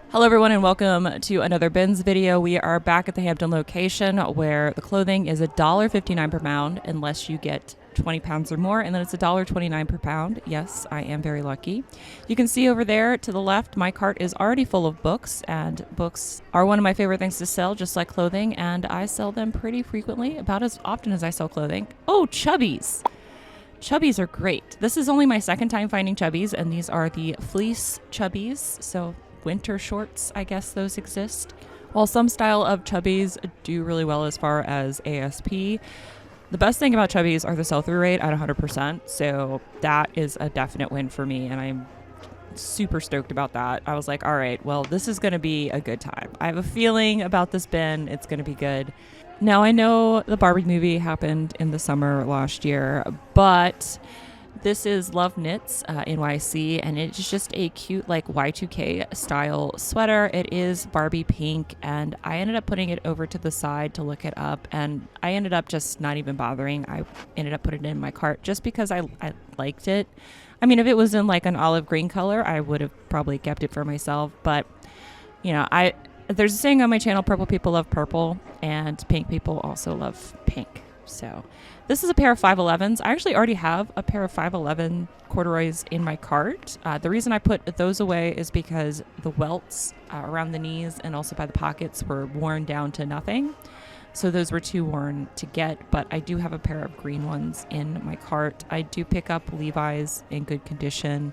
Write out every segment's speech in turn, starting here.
Hello everyone and welcome to another bins video. We are back at the Hampton location where the clothing is $1.59 per pound unless you get 20 pounds or more, and then it's $1.29 per pound. Yes, I am very lucky. You can see over there to the left, my cart is already full of books, and books are one of my favorite things to sell, just like clothing, and I sell them pretty frequently, about as often as I sell clothing. Oh, Chubbies! Chubbies are great. This is only my second time finding Chubbies, and these are the fleece Chubbies, so winter shorts, I guess those exist. While some style of Chubbies do really well as far as ASP, the best thing about Chubbies are the sell-through rate at 100%, so that is a definite win for me, and I'm super stoked about that. I was like, all right, well, this is going to be a good time. I have a feeling about this bin. It's going to be good. Now, I know the Barbie movie happened in the summer last year, but this is Love Knits NYC, and it's just a cute like Y2K style sweater. It is Barbie pink, and I ended up putting it over to the side to look it up, and I ended up just not even bothering. I ended up putting it in my cart just because I liked it. I mean, if it was in like an olive green color, I would have probably kept it for myself, but you know, there's a saying on my channel, purple people love purple, and pink people also love pink. So this is a pair of 511s. I actually already have a pair of 511 corduroys in my cart. The reason I put those away is because the welts around the knees and also by the pockets were worn down to nothing. So those were too worn to get, but I do have a pair of green ones in my cart. I do pick up Levi's in good condition,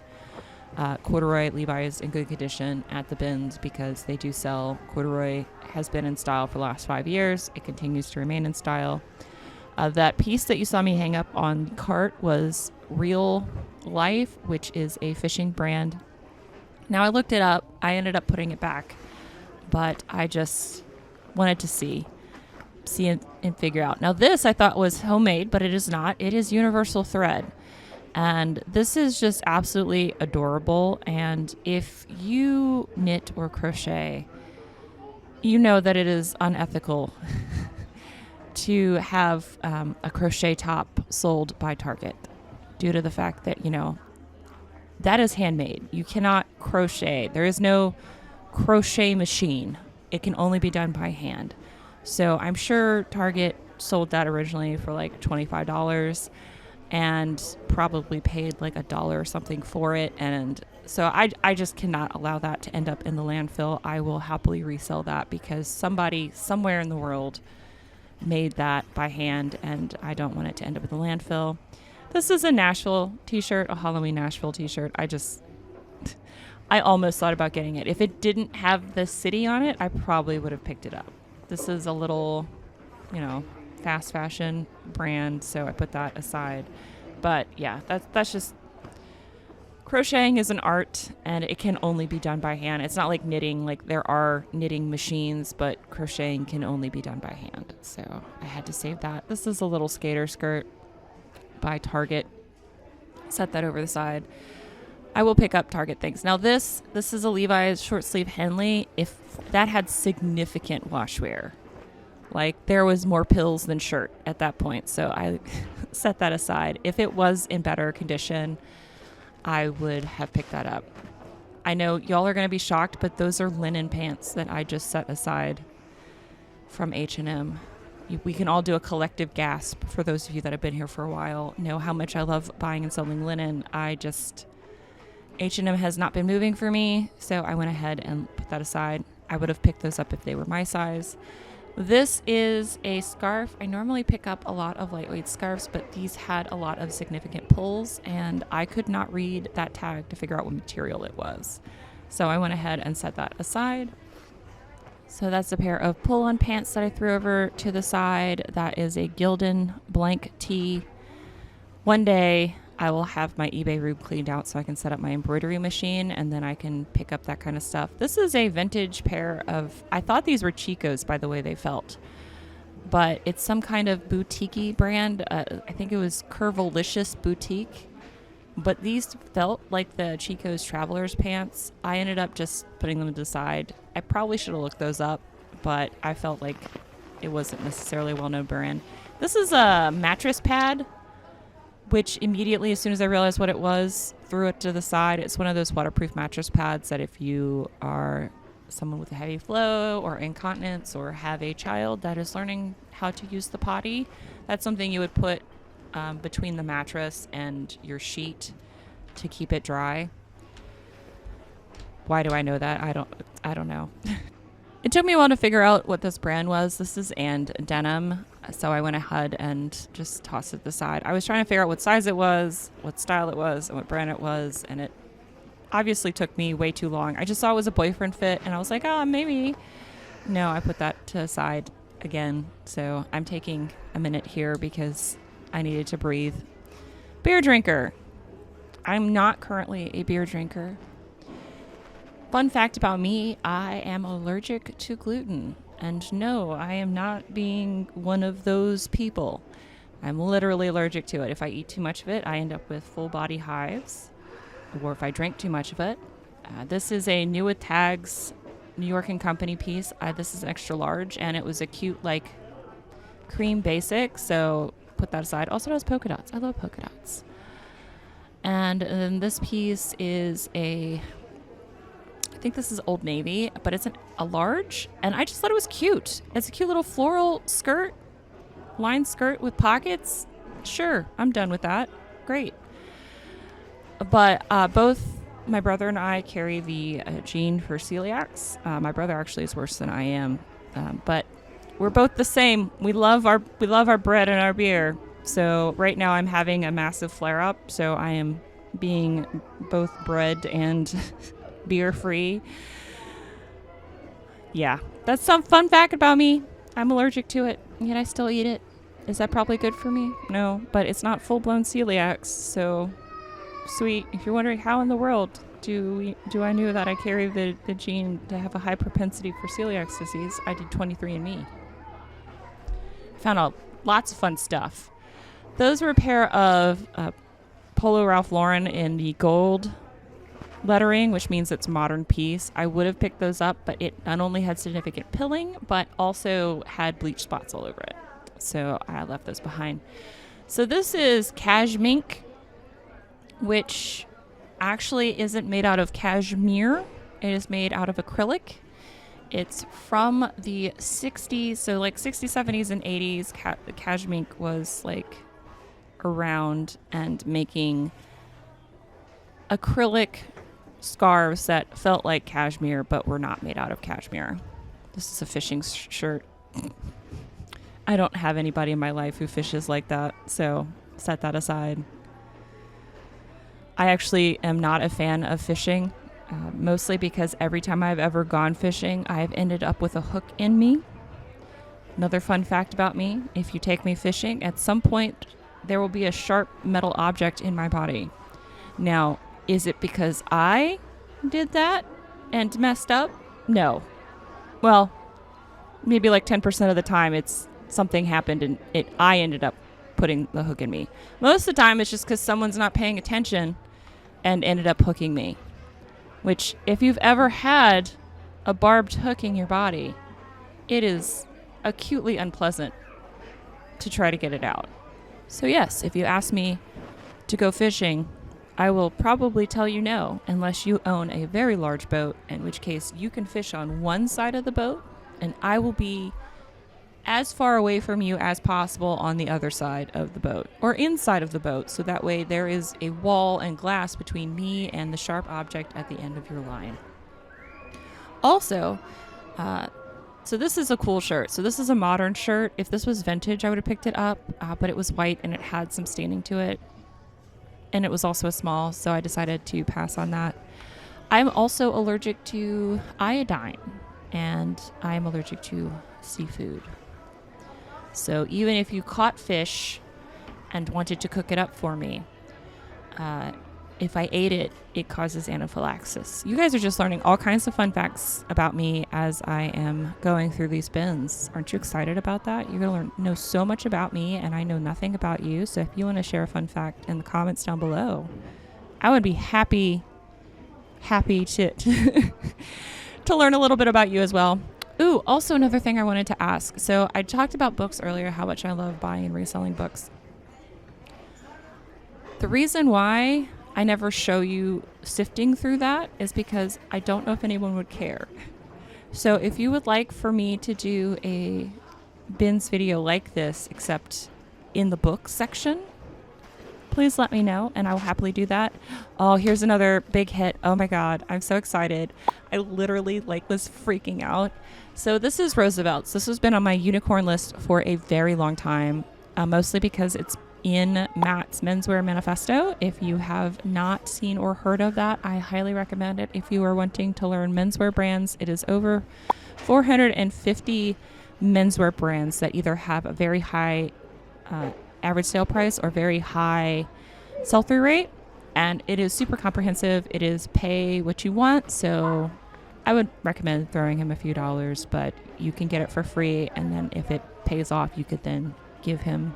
corduroy Levi's in good condition at the bins because they do sell. Corduroy has been in style for the last 5 years. It continues to remain in style. That piece that you saw me hang up on the cart was Real Life, which is a fishing brand. Now, I looked it up. I ended up putting it back, but I just wanted to see and figure out. Now, this I thought was homemade, but it is not. It is universal thread. And this is just absolutely adorable. And if you knit or crochet, you know that it is unethical to have a crochet top sold by Target due to the fact that, you know, that is handmade. You cannot crochet. There is no crochet machine. It can only be done by hand. So I'm sure Target sold that originally for like $25 and probably paid like $1 or something for it. And so I just cannot allow that to end up in the landfill. I will happily resell that because somebody somewhere in the world made that by hand, and I don't want it to end up in the landfill. This is a Nashville t-shirt, a Halloween Nashville t-shirt. I almost thought about getting it. If it didn't have the city on it, I probably would have picked it up. This is a little, you know, fast fashion brand, so I put that aside. But yeah, that's just, crocheting is an art, and it can only be done by hand. It's not like knitting. Like, there are knitting machines, but crocheting can only be done by hand. So I had to save that. This is a little skater skirt by Target. Set that over the side. I will pick up Target things. Now this is a Levi's short sleeve Henley. If that had significant wash wear, like there was more pills than shirt at that point. So I set that aside. If it was in better condition, I would have picked that up. I know y'all are going to be shocked, but those are linen pants that I just set aside from H&M. We can all do a collective gasp. For those of you that have been here for a while, know how much I love buying and selling linen. H&M has not been moving for me, so I went ahead and put that aside. I would have picked those up if they were my size. This is a scarf. I normally pick up a lot of lightweight scarves, but these had a lot of significant pulls, and I could not read that tag to figure out what material it was. So I went ahead and set that aside. So that's a pair of pull-on pants that I threw over to the side. That is a Gildan blank tee. One day I will have my eBay room cleaned out so I can set up my embroidery machine, and then I can pick up that kind of stuff. This is a vintage pair of, I thought these were Chico's by the way they felt, but it's some kind of boutique brand. I think it was Curvilicious Boutique, but these felt like the Chico's Traveler's pants. I ended up just putting them to the side. I probably should have looked those up, but I felt like it wasn't necessarily a well-known brand. This is a mattress pad, which immediately, as soon as I realized what it was, threw it to the side. It's one of those waterproof mattress pads that if you are someone with a heavy flow or incontinence or have a child that is learning how to use the potty, that's something you would put between the mattress and your sheet to keep it dry. Why do I know that? I don't know. It took me a while to figure out what this brand was. This is and denim. So I went ahead and just tossed it aside. I was trying to figure out what size it was, what style it was, and what brand it was. And it obviously took me way too long. I just saw it was a boyfriend fit. And I was like, oh, maybe. No, I put that to the side again. So I'm taking a minute here because I needed to breathe. Beer drinker. I'm not currently a beer drinker. Fun fact about me, I am allergic to gluten. And no, I am not being one of those people. I'm literally allergic to it. If I eat too much of it, I end up with full body hives. Or if I drink too much of it. This is a New with Tags New York & Company piece. This is an extra large, and it was a cute, like, cream basic. So put that aside. Also, it has polka dots. I love polka dots. And then this piece is I think this is Old Navy, but it's a large, and I just thought it was cute. It's a cute little floral skirt, lined skirt with pockets. Sure, I'm done with that. Great. But both my brother and I carry the gene for celiacs. My brother actually is worse than I am, but we're both the same. We love our bread and our beer. So right now I'm having a massive flare-up, so I am being both bread and beer free. Yeah, that's some fun fact about me. I'm allergic to it, yet I still eat it. Is that probably good for me? No, but it's not full-blown celiacs, so sweet. If you're wondering how in the world do I know that I carry the gene to have a high propensity for celiac disease, I did 23andMe. Found out lots of fun stuff. Those were a pair of Polo Ralph Lauren in the gold lettering, which means it's modern piece. I would have picked those up, but it not only had significant pilling, but also had bleach spots all over it. So I left those behind. So this is Cashmink, which actually isn't made out of cashmere. It is made out of acrylic. It's from the 60s, so like 60s, 70s, and 80s. Cashmink was like around and making acrylic scarves that felt like cashmere but were not made out of cashmere. This is a fishing shirt. I don't have anybody in my life who fishes like that, so set that aside. I actually am not a fan of fishing, mostly because every time I've ever gone fishing, I've ended up with a hook in me. Another fun fact about me, if you take me fishing, at some point there will be a sharp metal object in my body. Now, is it because I did that and messed up? No. Well, maybe like 10% of the time it's something happened and I ended up putting the hook in me. Most of the time it's just because someone's not paying attention and ended up hooking me. Which, if you've ever had a barbed hook in your body, it is acutely unpleasant to try to get it out. So yes, if you ask me to go fishing, I will probably tell you no, unless you own a very large boat, in which case you can fish on one side of the boat, and I will be as far away from you as possible on the other side of the boat, or inside of the boat, so that way there is a wall and glass between me and the sharp object at the end of your line. Also, so this is a cool shirt. So this is a modern shirt. If this was vintage, I would have picked it up, but it was white and it had some staining to it. And it was also a small, so I decided to pass on that. I'm also allergic to iodine, and I'm allergic to seafood. So even if you caught fish and wanted to cook it up for me, if I ate it, it causes anaphylaxis. You guys are just learning all kinds of fun facts about me as I am going through these bins. Aren't you excited about that? You're going to know so much about me, and I know nothing about you. So if you want to share a fun fact in the comments down below, I would be happy to to learn a little bit about you as well. Ooh, also another thing I wanted to ask. So I talked about books earlier, how much I love buying and reselling books. The reason why I never show you sifting through that is because I don't know if anyone would care. So if you would like for me to do a bins video like this, except in the book section, please let me know and I will happily do that. Oh, here's another big hit. Oh my God, I'm so excited. I literally was freaking out. So this is Roosevelt's. This has been on my unicorn list for a very long time, mostly because it's in Matt's Menswear Manifesto. If you have not seen or heard of that, I highly recommend it. If you are wanting to learn menswear brands, it is over 450 menswear brands that either have a very high average sale price or very high sell-through rate, and it is super comprehensive. It is pay what you want, so I would recommend throwing him a few dollars, but you can get it for free, and then if it pays off, you could then give him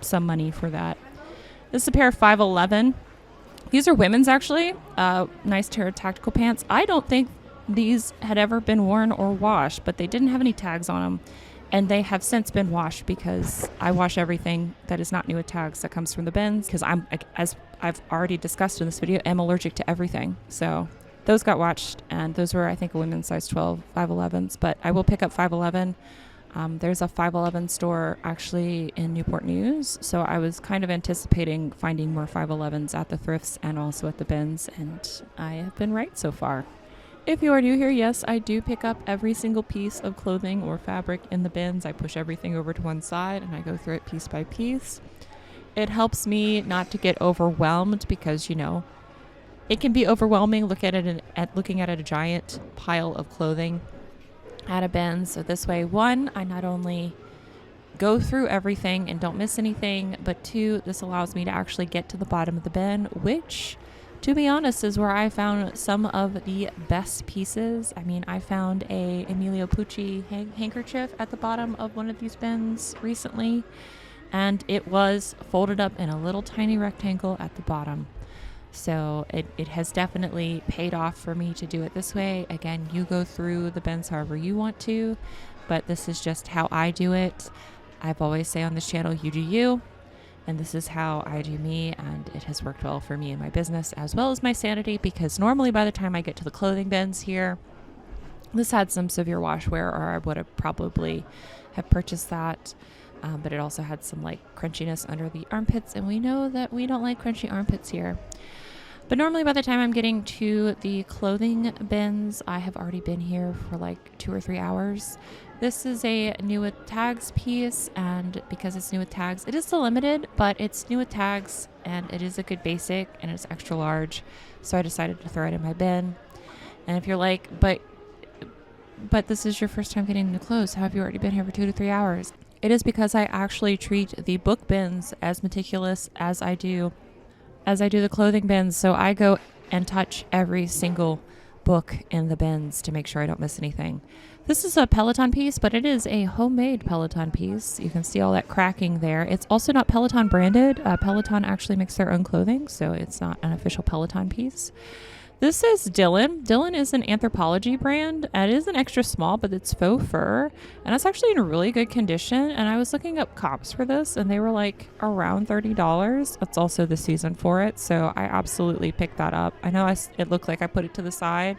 some money for that. This is a pair of 511. These are women's, actually. Nice pair of tactical pants. I don't think these had ever been worn or washed, but they didn't have any tags on them. And they have since been washed because I wash everything that is not new with tags that comes from the bins, because I'm, as I've already discussed in this video, am allergic to everything. So those got washed, and those were, I think, a women's size 12 511s, but I will pick up 511. There's a 511 store actually in Newport News, so I was kind of anticipating finding more 511s at the thrifts and also at the bins, and I have been right so far. If you are new here, yes, I do pick up every single piece of clothing or fabric in the bins. I push everything over to one side and I go through it piece by piece. It helps me not to get overwhelmed because, it can be overwhelming looking at a giant pile of clothing at a bin. So this way, one, I not only go through everything and don't miss anything, but two, this allows me to actually get to the bottom of the bin, which, to be honest, is where I found some of the best pieces. I mean, I found a Emilio Pucci handkerchief at the bottom of one of these bins recently, and it was folded up in a little tiny rectangle at the bottom. So it has definitely paid off for me to do it this way. Again, you go through the bins however you want to, but this is just how I do it. I've always say on this channel, you do you, and this is how I do me, and it has worked well for me and my business as well as my sanity, because normally by the time I get to the clothing bins here, this had some severe wash wear, or I would have probably have purchased that. But it also had some crunchiness under the armpits, and we know that we don't like crunchy armpits here. But normally by the time I'm getting to the clothing bins, I have already been here for 2 or 3 hours. This is a new with tags piece, and because it's new with tags, it is still limited, but it's new with tags and it is a good basic and it's extra large. So I decided to throw it in my bin. And if you're like, but this is your first time getting new clothes, how have you already been here for 2 to 3 hours? It is because I actually treat the book bins as meticulous as I do the clothing bins. So I go and touch every single book in the bins to make sure I don't miss anything. This is a Peloton piece, but it is a homemade Peloton piece. You can see all that cracking there. It's also not Peloton branded. Peloton actually makes their own clothing, so it's not an official Peloton piece. This is Dylan. Dylan is an Anthropologie brand. It is an extra small, but it's faux fur, and it's actually in a really good condition. And I was looking up comps for this, and they were around $30. It's also the season for it, so I absolutely picked that up. I know it looked like I put it to the side,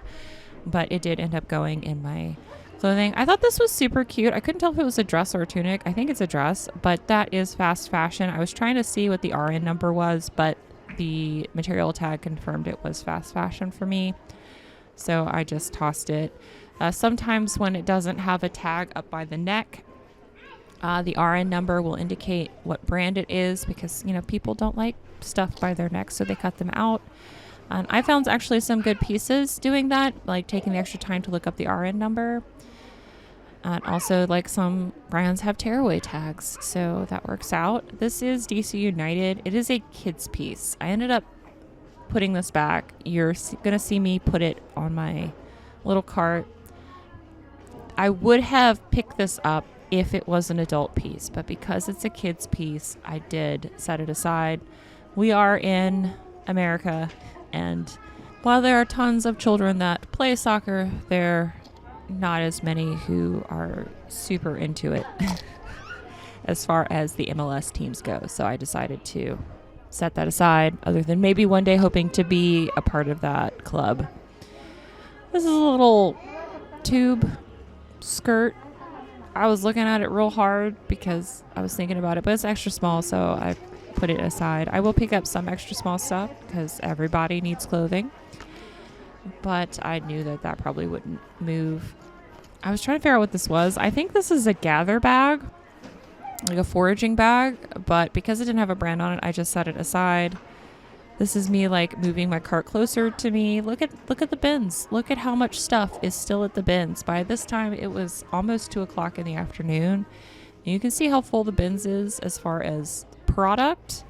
but it did end up going in my clothing. I thought this was super cute. I couldn't tell if it was a dress or a tunic. I think it's a dress, but that is fast fashion. I was trying to see what the RN number was, but the material tag confirmed it was fast fashion for me, so I just tossed it. Sometimes when it doesn't have a tag up by the neck, the RN number will indicate what brand it is, because people don't like stuff by their neck, so they cut them out. And I found actually some good pieces doing that, taking the extra time to look up the RN number. And also, some brands have tearaway tags, so that works out. This is DC United. It is a kids piece. I ended up putting this back. You're going to see me put it on my little cart. I would have picked this up if it was an adult piece, but because it's a kids piece, I did set it aside. We are in America, and while there are tons of children that play soccer, they're not as many who are super into it as far as the MLS teams go. So I decided to set that aside, other than maybe one day hoping to be a part of that club. This is a little tube skirt. I was looking at it real hard because I was thinking about it, but it's extra small, so I put it aside. I will pick up some extra small stuff because everybody needs clothing, but I knew that probably wouldn't move. I was trying to figure out what this was. I think this is a gather bag, like a foraging bag, but because it didn't have a brand on it, I just set it aside. This is me like moving my cart closer to me. Look at the bins. Look at how much stuff is still at the bins. By this time, it was almost 2 o'clock in the afternoon. And you can see how full the bins is as far as product,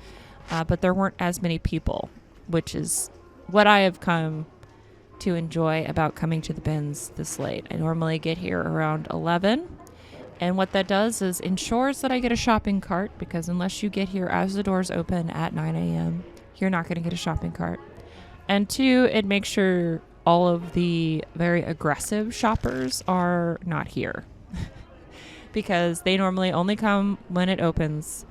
but there weren't as many people, which is what I have come to enjoy about coming to the bins this late. I normally get here around 11, and what that does is ensures that I get a shopping cart, because unless you get here as the doors open at 9 a.m., you're not going to get a shopping cart. And 2, it makes sure all of the very aggressive shoppers are not here because they normally only come when it opens,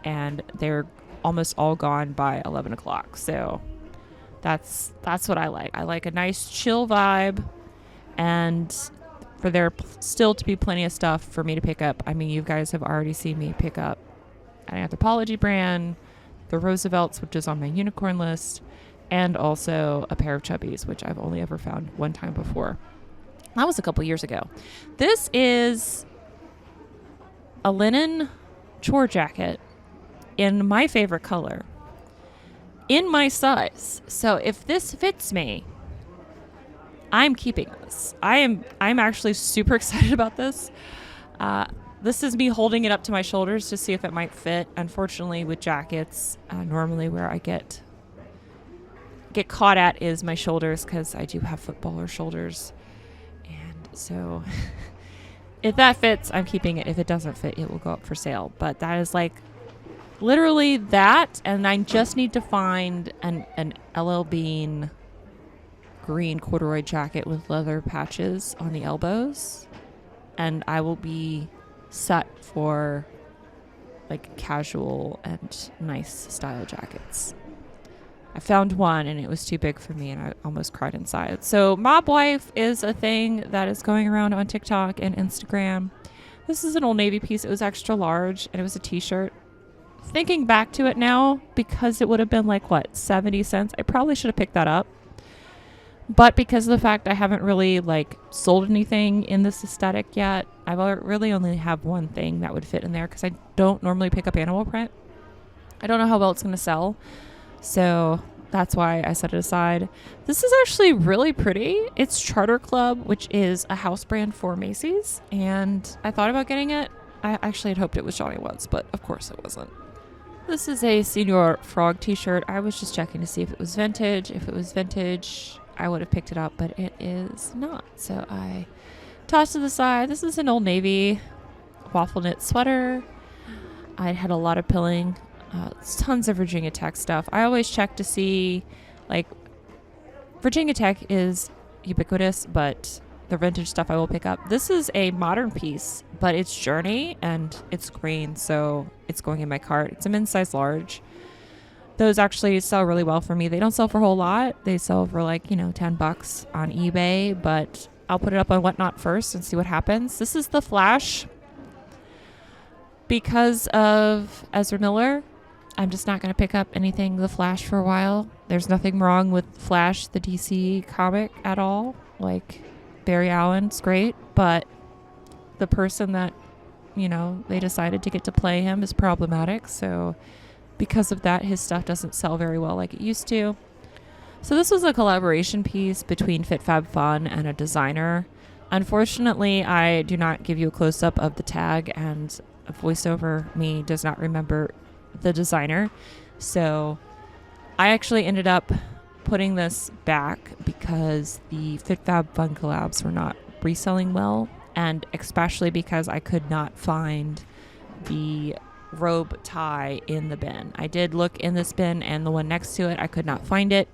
and they're almost all gone by 11 o'clock. So that's what I like. I like a nice chill vibe, and for there still to be plenty of stuff for me to pick up. I mean, you guys have already seen me pick up an Anthropology brand, the Roosevelts, which is on my unicorn list, and also a pair of Chubbies, which I've only ever found one time before. That was a couple years ago. This is a linen chore jacket in my favorite color, in my size. So if this fits me, I'm keeping this. I'm actually super excited about this. This is me holding it up to my shoulders to see if it might fit. Unfortunately, with jackets, normally where I get caught at is my shoulders, because I do have footballer shoulders. And so if that fits, I'm keeping it. If it doesn't fit, it will go up for sale. But that is like literally that. And I just need to find an LL Bean green corduroy jacket with leather patches on the elbows, and I will be set for like casual and nice style jackets. I found one and it was too big for me, and I almost cried inside. So mob wife is a thing that is going around on TikTok and Instagram. This is an Old Navy piece. It was extra large, and it was a t-shirt. Thinking back to it now, because it would have been like, what, 70 cents, I probably should have picked that up. But because of the fact I haven't really like sold anything in this aesthetic yet, I really only have one thing that would fit in there, because I don't normally pick up animal print. I don't know how well it's going to sell. So that's why I set it aside. This is actually really pretty. It's Charter Club, which is a house brand for Macy's. And I thought about getting it. I actually had hoped it was Johnny Ones, but of course it wasn't. This is a Senior Frog t-shirt. I was just checking to see if it was vintage. If it was vintage, I would have picked it up, but it is not. So I tossed to the side. This is an Old Navy waffle knit sweater. I had a lot of pilling. Tons of Virginia Tech stuff. I always check to see, like, Virginia Tech is ubiquitous, but the vintage stuff I will pick up. This is a modern piece, but it's Journey and it's green, so it's going in my cart. It's a men's size large. Those actually sell really well for me. They don't sell for a whole lot. They sell for like, $10 on eBay, but I'll put it up on Whatnot first and see what happens. This is the Flash. Because of Ezra Miller, I'm just not going to pick up anything The Flash for a while. There's nothing wrong with Flash, the DC comic, at all. Like, Barry Allen's great, but the person that, they decided to get to play him is problematic. So because of that, his stuff doesn't sell very well like it used to. So this was a collaboration piece between Fit Fab Fun and a designer. Unfortunately, I do not give you a close-up of the tag, and a voiceover me does not remember the designer. So I actually ended up putting this back because the Fit Fab Fun collabs were not reselling well, and especially because I could not find the robe tie in the bin. I did look in this bin and the one next to it. I could not find it.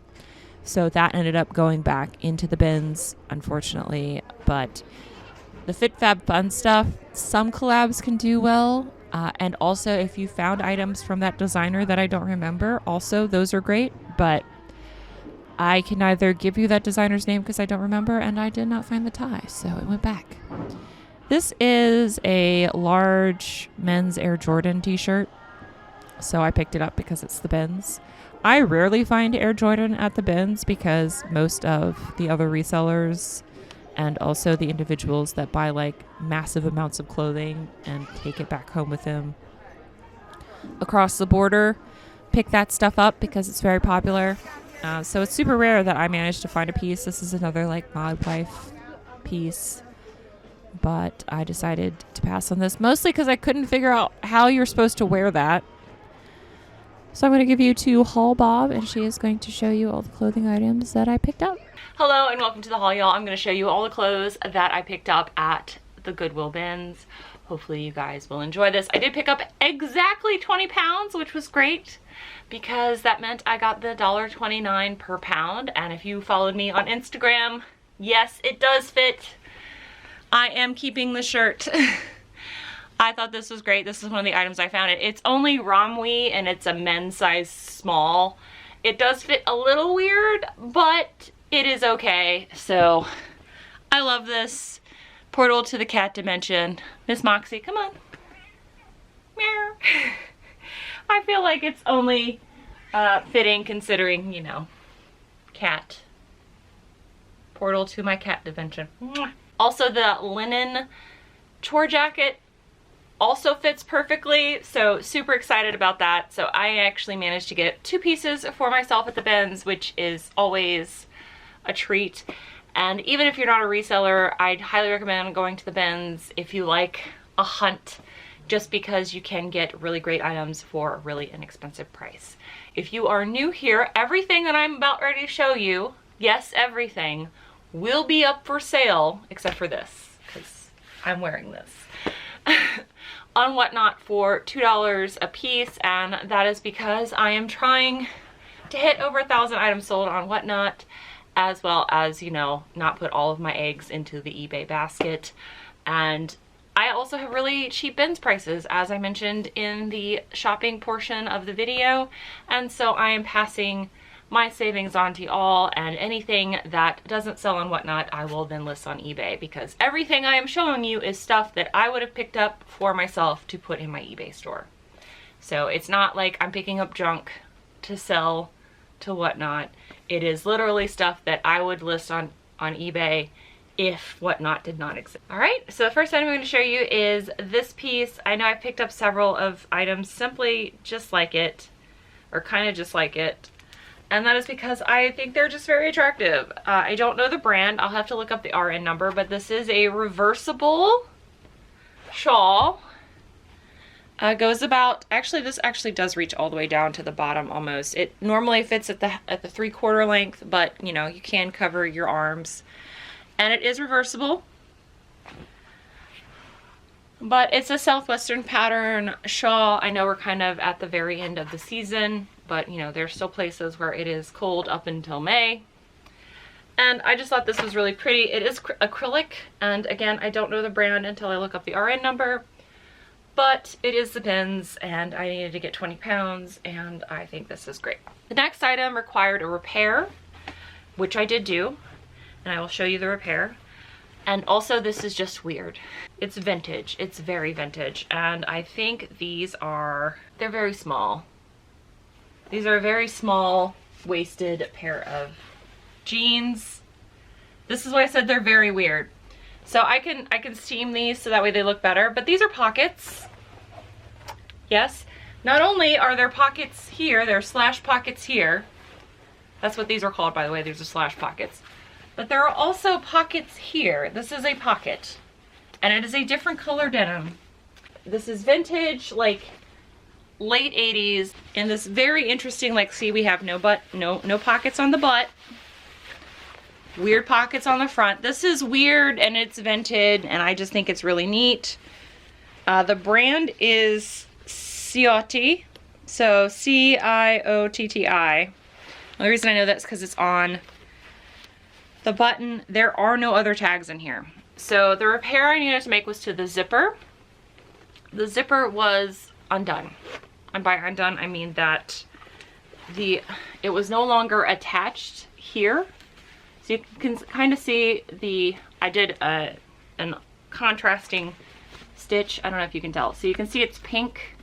So that ended up going back into the bins, unfortunately. But the Fit Fab Fun stuff, some collabs can do well. And also, if you found items from that designer that I don't remember, also those are great. But I can neither give you that designer's name because I don't remember, and I did not find the tie, so it went back. This is a large men's Air Jordan t-shirt. So I picked it up because it's the bins. I rarely find Air Jordan at the bins because most of the other resellers and also the individuals that buy like massive amounts of clothing and take it back home with them across the border pick that stuff up because it's very popular. So it's super rare that I managed to find a piece. This is another like mod wife piece, but I decided to pass on this mostly because I couldn't figure out how you're supposed to wear that. So I'm going to give you to Haul Bob, and she is going to show you all the clothing items that I picked up. Hello and welcome to the haul, y'all. I'm going to show you all the clothes that I picked up at the Goodwill bins. Hopefully you guys will enjoy this. I did pick up exactly 20 pounds, which was great because that meant I got the $1.29 per pound. And if you followed me on Instagram, yes, it does fit. I am keeping the shirt. I thought this was great. This is one of the items I found. It's only Romwe and it's a men's size small. It does fit a little weird, but it is okay. So I love this. Portal to the cat dimension. Miss Moxie, come on. Meow. I feel like it's only fitting considering, you know, cat. Portal to my cat dimension. Also the linen chore jacket also fits perfectly, so super excited about that. So I actually managed to get 2 pieces for myself at the bins, which is always a treat. And even if you're not a reseller, I'd highly recommend going to the bins if you like a hunt, just because you can get really great items for a really inexpensive price. If you are new here, everything that I'm about ready to show you, yes, everything, will be up for sale, except for this, because I'm wearing this. On Whatnot for $2 a piece, and that is because I am trying to hit over 1,000 items sold on Whatnot, as well as, you know, not put all of my eggs into the eBay basket. And I also have really cheap bins prices, as I mentioned in the shopping portion of the video, and so I am passing my savings on to y'all, and anything that doesn't sell on Whatnot I will then list on eBay, because everything I am showing you is stuff that I would have picked up for myself to put in my eBay store. So it's not like I'm picking up junk to sell to Whatnot. It is literally stuff that I would list on eBay if Whatnot did not exist. Alright, so the first item I'm going to show you is this piece. I know I picked up several of items simply just like it, or kind of just like it. And that is because I think they're just very attractive. I don't know the brand. I'll have to look up the RN number, but this is a reversible shawl. Goes about, actually this actually does reach all the way down to the bottom almost. It normally fits at the 3/4 length, but you know, you can cover your arms. And it is reversible. But it's a Southwestern pattern shawl. I know we're kind of at the very end of the season, but you know, there's still places where it is cold up until May. And I just thought this was really pretty. It is acrylic, and again, I don't know the brand until I look up the RN number, but it is the bins, and I needed to get 20 pounds, and I think this is great. The next item required a repair, which I did do, and I will show you the repair. And also, this is just weird. It's vintage. It's very vintage. And I think these are, they're very small. These are a very small waisted pair of jeans. This is why I said they're very weird. So I can steam these so that way they look better. But these are pockets. Yes. Not only are there pockets here, there are slash pockets here. That's what these are called, by the way. These are slash pockets. But there are also pockets here. This is a pocket, and it is a different color denim. This is vintage, like late 80s, and this very interesting, like, see, we have no pockets on the butt. Weird pockets on the front. This is weird, and it's vintage, and I just think it's really neat. The brand is Ciotti, so C-I-O-T-T-I. The reason I know that's because it's on the button. There are no other tags in here. So the repair I needed to make was to the zipper. The zipper was undone. And by undone, I mean that it was no longer attached here. So you can kind of see I did a contrasting stitch. I don't know if you can tell. So you can see it's pink.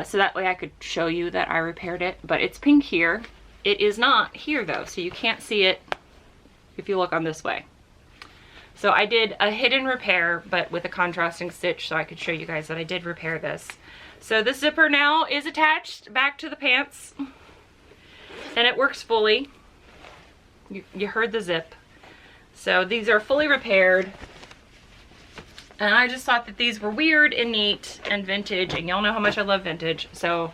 So that way I could show you that I repaired it, but it's pink here. It is not here though, so you can't see it if you look on this way. So I did a hidden repair, but with a contrasting stitch, so I could show you guys that I did repair this. So this zipper now is attached back to the pants, and it works fully. You heard the zip. So these are fully repaired. And I just thought that these were weird and neat and vintage, and y'all know how much I love vintage, so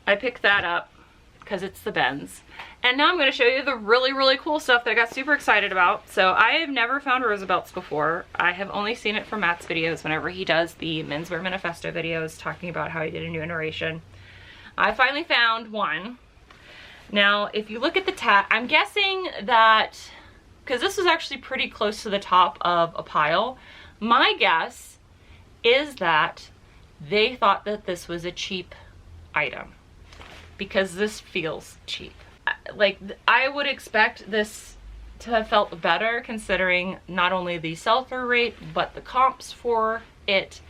I picked that up because it's the Benz. And now I'm going to show you the really, really cool stuff that I got super excited about. So I have never found Roosevelt's before. I have only seen it from Matt's videos whenever he does the Menswear Manifesto videos talking about how he did a new iteration. I finally found one. Now, if you look at the tag, I'm guessing that, because this was actually pretty close to the top of a pile, my guess is that they thought that this was a cheap item because this feels cheap. Like, I would expect this to have felt better considering not only the sell-through rate but the comps for it,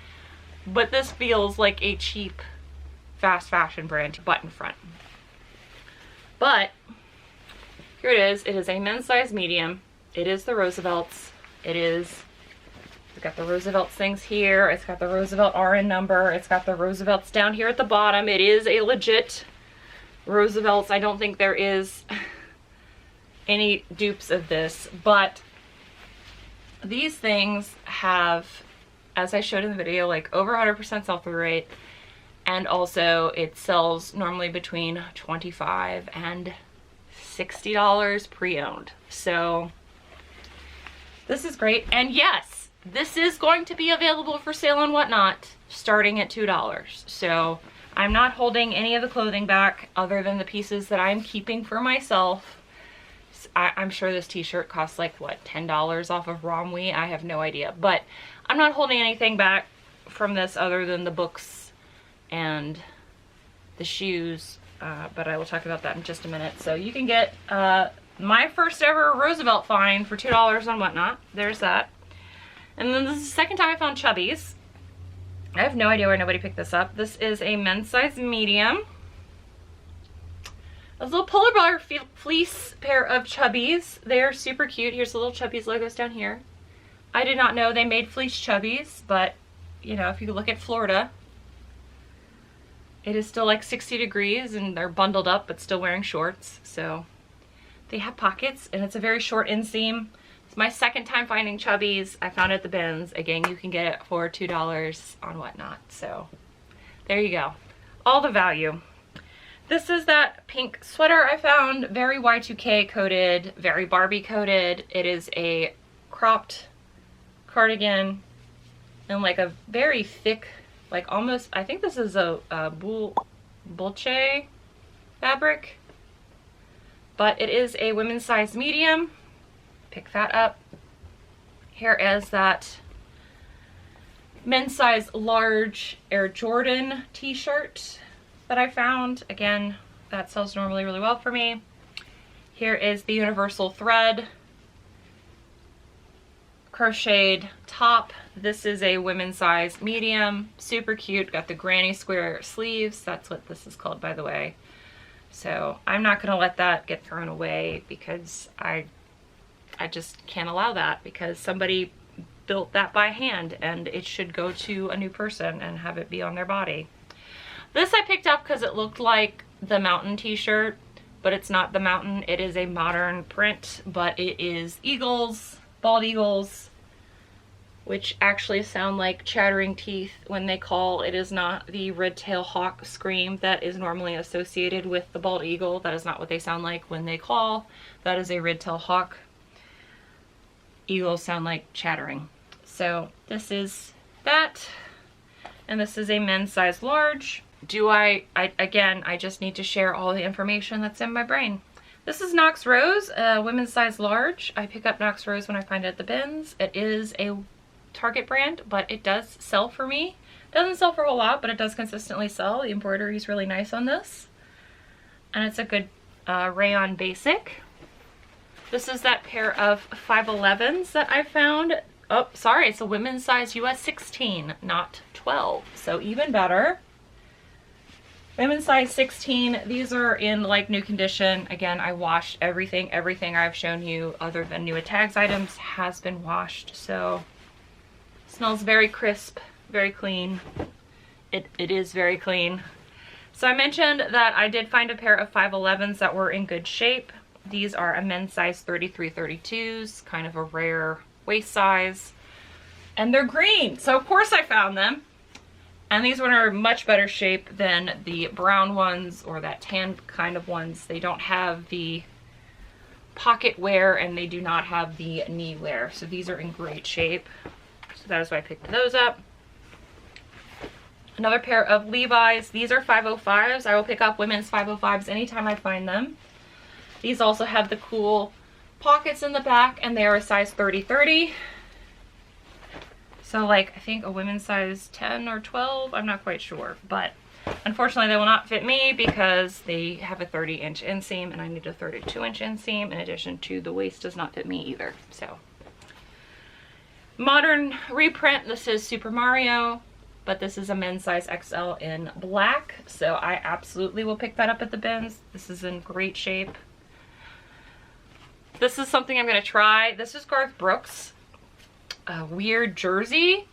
but this feels like a cheap fast fashion brand button front. But here it is. It is a men's size medium. It is the Roosevelt's. It's got the Roosevelt's things here. It's got the Roosevelt RN number. It's got the Roosevelt's down here at the bottom. It is a legit Roosevelt's. I don't think there is any dupes of this, but these things have, as I showed in the video, like over 100% sell-through rate, and also it sells normally between $25 and $60 pre-owned. So this is great. And yes, this is going to be available for sale and whatnot starting at $2. So I'm not holding any of the clothing back other than the pieces that I'm keeping for myself. I'm sure this t-shirt costs like, what, $10 off of Romwe? I have no idea. But I'm not holding anything back from this other than the books and the shoes. But I will talk about that in just a minute. So you can get my first ever Roosevelt find for $2 on Whatnot. There's that. And then this is the second time I found Chubbies. I have no idea why nobody picked this up. This is a men's size medium. A little polar bear fleece pair of Chubbies. They are super cute. Here's the little Chubbies logos down here. I did not know they made fleece Chubbies, but you know, if you look at Florida, it is still like 60 degrees and they're bundled up but still wearing shorts. So they have pockets and it's a very short inseam. It's my second time finding Chubbies. I found it at the bins. Again, you can get it for $2 on Whatnot. So there you go. All the value. This is that pink sweater I found. Very Y2K coated, very Barbie coated. It is a cropped cardigan and like a very thick, like almost, I think this is a bulce fabric. But it is a women's size medium. Pick that up. Here is that men's size large Air Jordan t-shirt that I found. Again, that sells normally really well for me. Here is the universal thread crocheted top. This is a women's size medium. Super cute. Got the granny square sleeves. That's what this is called, by the way. So I'm not going to let that get thrown away because I just can't allow that, because somebody built that by hand and it should go to a new person and have it be on their body. This I picked up because it looked like the Mountain t-shirt, but it's not the Mountain. It is a modern print, but it is eagles, bald eagles, which actually sound like chattering teeth when they call. It is not the red-tailed hawk scream that is normally associated with the bald eagle. That is not what they sound like when they call. That is a red-tailed hawk. Eagles sound like chattering. So this is that, and this is a men's size large. Again, I just need to share all the information that's in my brain. This is Knox Rose, a women's size large. I pick up Knox Rose when I find it at the bins. It is a Target brand, but it does sell for me. It doesn't sell for a whole lot, but it does consistently sell. The embroidery is really nice on this. And it's a good rayon basic. This is that pair of 511s that I found. Oh, sorry, it's a women's size US 16, not 12. So even better. Women's size 16. These are in like new condition. Again, I washed everything. Everything I've shown you other than new tags items has been washed. So smells very crisp, very clean. It is very clean. So I mentioned that I did find a pair of 511s that were in good shape. These are a men's size 33-32s, kind of a rare waist size. And they're green, so of course I found them. And these ones are in much better shape than the brown ones or that tan kind of ones. They don't have the pocket wear and they do not have the knee wear. So these are in great shape. So that is why I picked those up. Another pair of Levi's. These are 505s. I will pick up women's 505s anytime I find them. These also have the cool pockets in the back and they are a size 30-30. So like I think a women's size 10 or 12, I'm not quite sure. But unfortunately they will not fit me because they have a 30-inch inseam and I need a 32-inch inseam in addition to the waist does not fit me either. So modern reprint, this is Super Mario, but this is a men's size XL in black. So I absolutely will pick that up at the bins. This is in great shape. This is something I'm going to try. This is Garth Brooks. A weird jersey.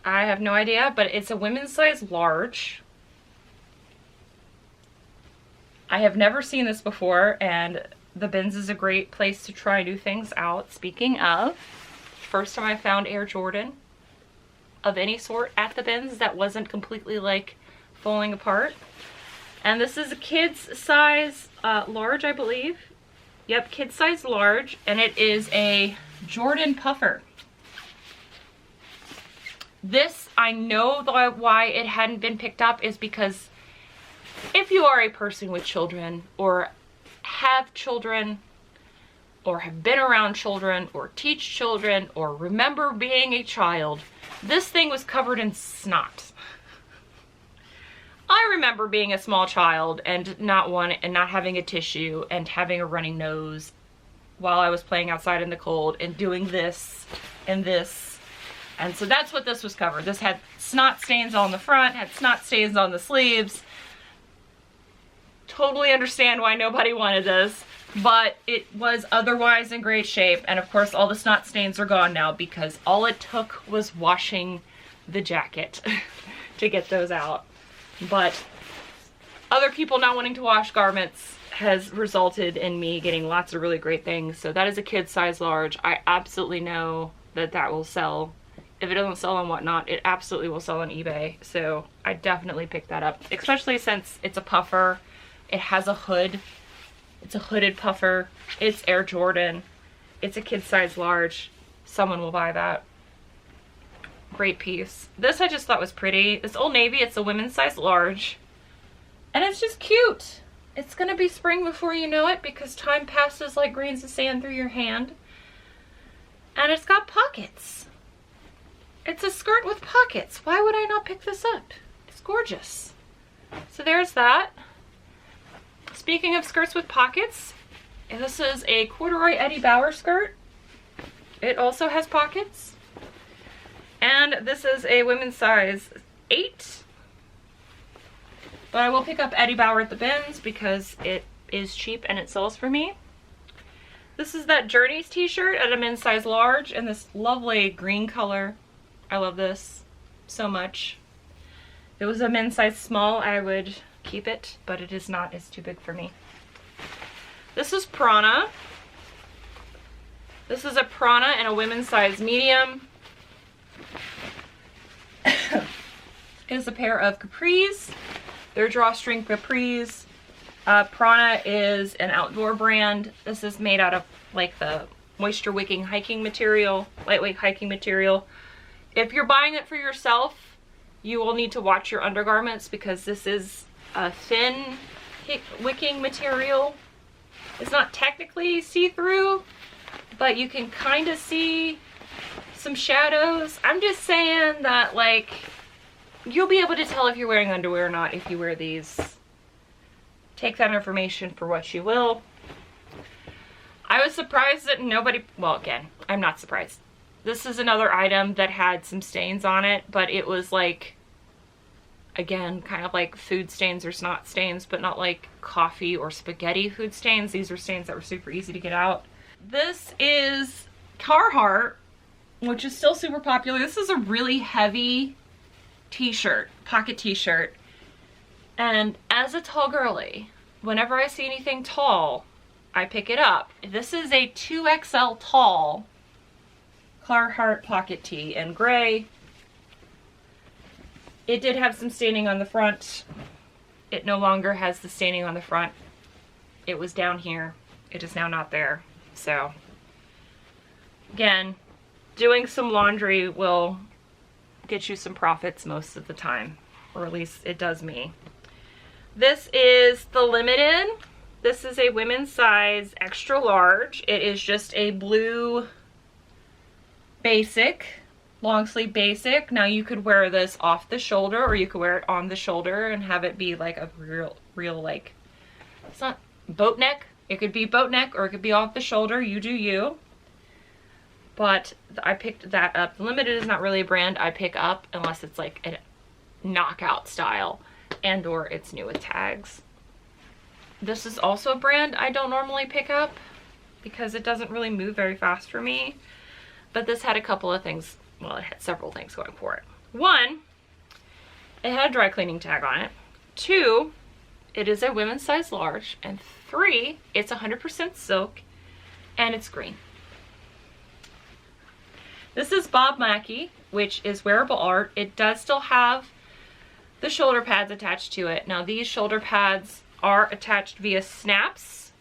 I have no idea, but it's a women's size large. I have never seen this before, and the bins is a great place to try new things out. Speaking of, first time I found Air Jordan of any sort at the bins that wasn't completely like falling apart. And this is a kid's size large, I believe. Yep, kid size large, and it is a Jordan puffer. This, I know why it hadn't been picked up is because if you are a person with children or have children or have been around children or teach children or remember being a child, this thing was covered in snot. I remember being a small child and not having a tissue and having a running nose while I was playing outside in the cold and doing this and this. And so that's what this was covered. This had snot stains on the front, had snot stains on the sleeves. Totally understand why nobody wanted this, but it was otherwise in great shape. And of course all the snot stains are gone now because all it took was washing the jacket to get those out. But other people not wanting to wash garments has resulted in me getting lots of really great things. So that is a kid size large. I absolutely know that that will sell. If it doesn't sell on Whatnot, it absolutely will sell on eBay. So I definitely picked that up, especially since it's a puffer. It has a hood. It's a hooded puffer. It's Air Jordan. It's a kid size large. Someone will buy that. Great piece. This I just thought was pretty. This Old Navy, it's a women's size large. And it's just cute. It's gonna be spring before you know it because time passes like grains of sand through your hand. And it's got pockets. It's a skirt with pockets. Why would I not pick this up? It's gorgeous. So there's that. Speaking of skirts with pockets, this is a corduroy Eddie Bauer skirt. It also has pockets. And this is a women's size 8. But I will pick up Eddie Bauer at the bins because it is cheap and it sells for me. This is that Journeys t-shirt at a men's size large in this lovely green color. I love this so much. If it was a men's size small, I would keep it, but it is not. It's too big for me. This is Prana. This is a Prana in a women's size medium. Is a pair of capris. They're drawstring capris. Prana is an outdoor brand. This is made out of like the moisture wicking hiking material, lightweight hiking material. If you're buying it for yourself, you will need to watch your undergarments because this is a thin wicking material. It's not technically see-through, but you can kind of see some shadows. I'm just saying that like you'll be able to tell if you're wearing underwear or not if you wear these. Take that information for what you will. I was surprised that nobody, well, again, I'm not surprised. This is another item that had some stains on it, but it was like, again, kind of like food stains or snot stains, but not like coffee or spaghetti food stains. These were stains that were super easy to get out. This is Carhartt, which is still super popular. This is a really heavy t-shirt, pocket t-shirt. And as a tall girly, whenever I see anything tall, I pick it up. This is a 2XL tall Carhartt pocket tee in gray. It did have some staining on the front. It no longer has the staining on the front. It was down here. It is now not there. So, again, doing some laundry will get you some profits most of the time, or at least it does me. This is the Limited. This is a women's size extra large. It is just a blue basic, long sleeve basic. Now you could wear this off the shoulder, or you could wear it on the shoulder and have it be like a real like, it's not boat neck. It could be boat neck or it could be off the shoulder. You do you. But I picked that up. The Limited is not really a brand I pick up unless it's like a knockout style and or it's new with tags. This is also a brand I don't normally pick up because it doesn't really move very fast for me. But this had a couple of things, well, it had several things going for it. One, it had a dry cleaning tag on it. Two, it is a women's size large. And three, it's 100% silk and it's green. This is Bob Mackie, which is wearable art. It does still have the shoulder pads attached to it. Now these shoulder pads are attached via snaps,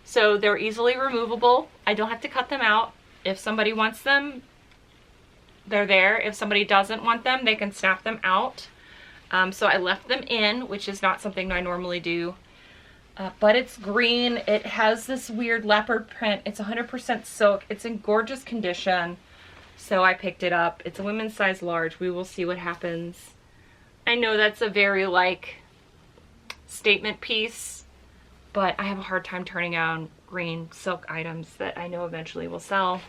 so they're easily removable. I don't have to cut them out. If somebody wants them, they're there. If somebody doesn't want them, they can snap them out. So I left them in, which is not something I normally do. But it's green. It has this weird leopard print. It's 100% silk. It's in gorgeous condition. So I picked it up. It's a women's size large. We will see what happens. I know that's a very like statement piece, but I have a hard time turning on green silk items that I know eventually will sell.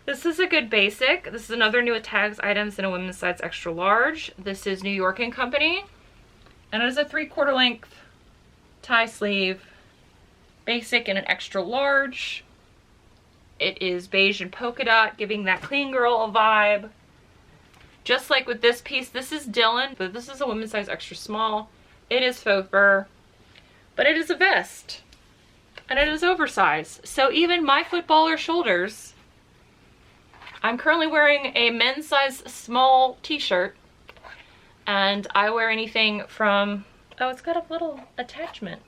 This is a good basic. This is another new with tags items in a women's size extra large. This is New York & Company, and it is a 3/4 length tie sleeve basic in an extra large. It is beige and polka dot, giving that clean girl a vibe. Just like with this piece, this is Dylan, but this is a women's size extra small. It is faux fur, but it is a vest, and it is oversized. So even my footballer shoulders, I'm currently wearing a men's size small t-shirt, and I wear anything from, oh, it's got a little attachment.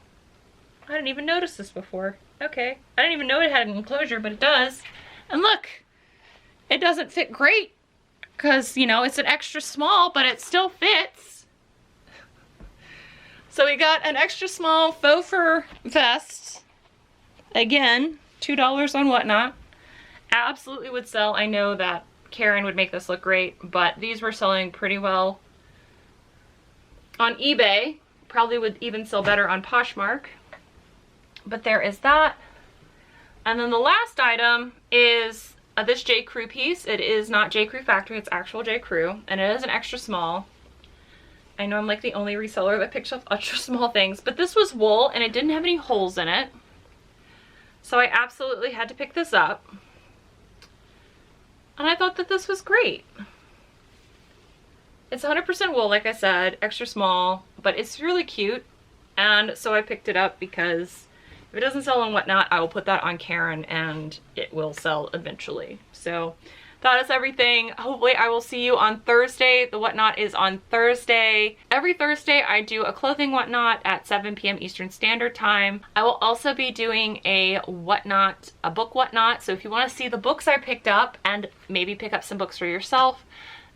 I didn't even notice this before. Okay, I didn't even know it had an enclosure, but it does. And look, it doesn't fit great because, you know, it's an extra small, but it still fits. So we got an extra small faux fur vest. Again, $2 on Whatnot. Absolutely would sell. I know that Karen would make this look great, but these were selling pretty well on eBay. Probably would even sell better on Poshmark. But there is that. And then the last item is this J. Crew piece. It is not J. Crew Factory, it's actual J. Crew, and it is an extra small. I know I'm like the only reseller that picks up extra small things, but this was wool and it didn't have any holes in it. So I absolutely had to pick this up. And I thought that this was great. It's 100% wool, like I said, extra small, but it's really cute. And so I picked it up because if it doesn't sell on Whatnot, I will put that on Karen and it will sell eventually. So that is everything. Hopefully I will see you on Thursday. The Whatnot is on Thursday. Every Thursday I do a clothing Whatnot at 7 p.m. Eastern Standard Time. I will also be doing a Whatnot, a book Whatnot. So if you want to see the books I picked up and maybe pick up some books for yourself,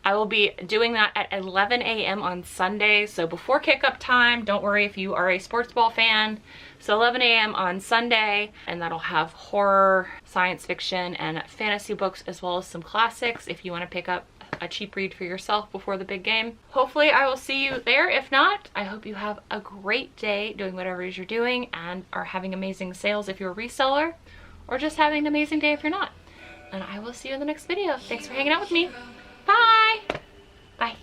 I will be doing that at 11 a.m. on Sunday. So before kick-up time, don't worry if you are a sports ball fan. So 11 a.m. on Sunday, and that'll have horror, science fiction, and fantasy books, as well as some classics if you want to pick up a cheap read for yourself before the big game. Hopefully I will see you there. If not, I hope you have a great day doing whatever it is you're doing and are having amazing sales if you're a reseller, or just having an amazing day if you're not. And I will see you in the next video. Thanks for hanging out with me. Bye! Bye.